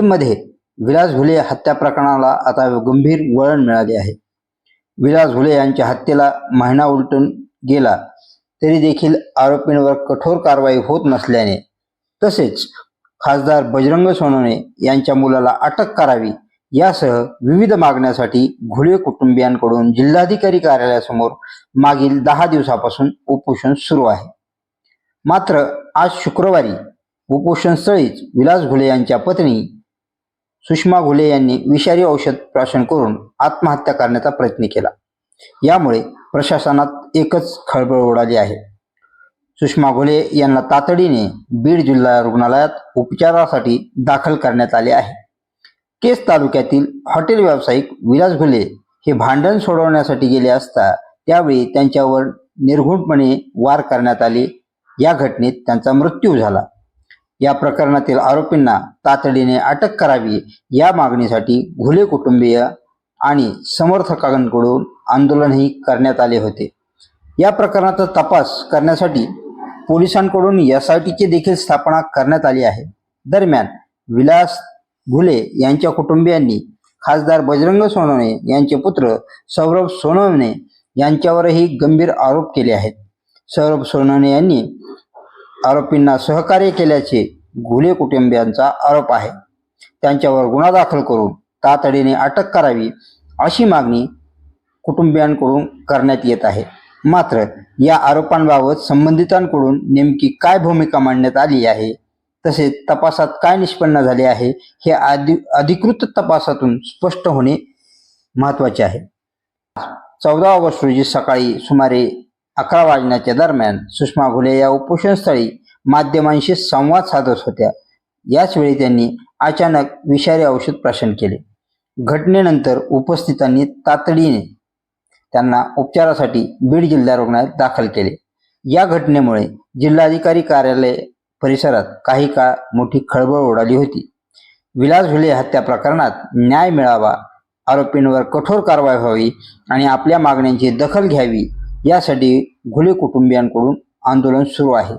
मध्ये विलास घुले हत्या प्रकरणाला आता गंभीर वळण मिळाले आहे. विलास घुले यांच्या हत्येला महिना उलटून गेला तरी देखील आरोपींवर कठोर कारवाई होत नसल्याने तसेच खासदार बजरंग सोनवणे यांच्या मुलाला अटक करावी यासह विविध मागण्यासाठी घुले कुटुंबियांकडून जिल्हाधिकारी कार्यालयासमोर मागील 10 दिवसापासून उपोषण सुरू आहे. मात्र आज शुक्रवारी उपोषणस्थळीच विलास घुले यांच्या पत्नी सुषमा घुले यांनी विषारी औषध प्राशन करून आत्महत्या करण्याचा प्रयत्न केला. यामुळे प्रशासनात एकच खळबळ उडाली आहे. सुषमा घुले यांना तातडीने बीड जिल्हा रुग्णालयात उपचारासाठी दाखल करण्यात आले आहे. केस तालुक्यातील हॉटेल व्यावसायिक विलास घुले हे भांडण सोडवण्यासाठी गेले असता त्यावेळी त्यांच्यावर निर्घृणपणे वार करण्यात आले. या घटनेत त्यांचा मृत्यू झाला. या प्रकरणातील आरोपींना तातडीने अटक करावी या मागणीसाठी घुले कुटुंबीय आणि समर्थकांकडून आंदोलनही करण्यात आले होते. या प्रकरणाचा तपास करण्यासाठी पोलिसांकडून SITची देखील स्थापना करण्यात आली आहे. दरम्यान विलास घुले यांच्या कुटुंबियांनी खासदार बजरंग सोनवणे यांचे पुत्र सौरभ सोनवणे यांच्यावरही गंभीर आरोप केले आहेत. सौरभ सोनवणे यांनी आरोपींना सहकार्य केल्याचे घुले कुटुंबियांचा आरोप आहे. त्यांच्यावर गुन्हा दाखल करून तातडीने अटक करावी अशी मागणी कुटुंबियांकडून करण्यात येत आहे. मात्र या आरोपांबाबत संबंधितांकडून नेमकी काय भूमिका मांडण्यात आली आहे तसेच तपासात काय निष्पन्न झाले आहे हे अधिकृत तपासातून स्पष्ट होणे महत्त्वाचे आहे. 14 ऑगस्ट रोजी सकाळी सुमारे 11 वाजण्याच्या दरम्यान सुषमा घुले या उपोषणस्थळी माध्यमांशी संवाद साधत होत्या. याच वेळी त्यांनी अचानक विषारी औषध प्राशन केले. घटनेनंतर उपस्थितांनी तातडीने त्यांना उपचारासाठी बीड जिल्हा रुग्णालयात दाखल केले. या घटनेमुळे जिल्हाधिकारी कार्यालय परिसरात काही काळ मोठी खळबळ उडाली होती. विलास घुले हत्या प्रकरणात न्याय मिळावा, आरोपींवर कठोर कारवाई व्हावी आणि आपल्या मागण्यांची दखल घ्यावी यासाठी घुले कुटुंबियांकडून आंदोलन सुरू आहे.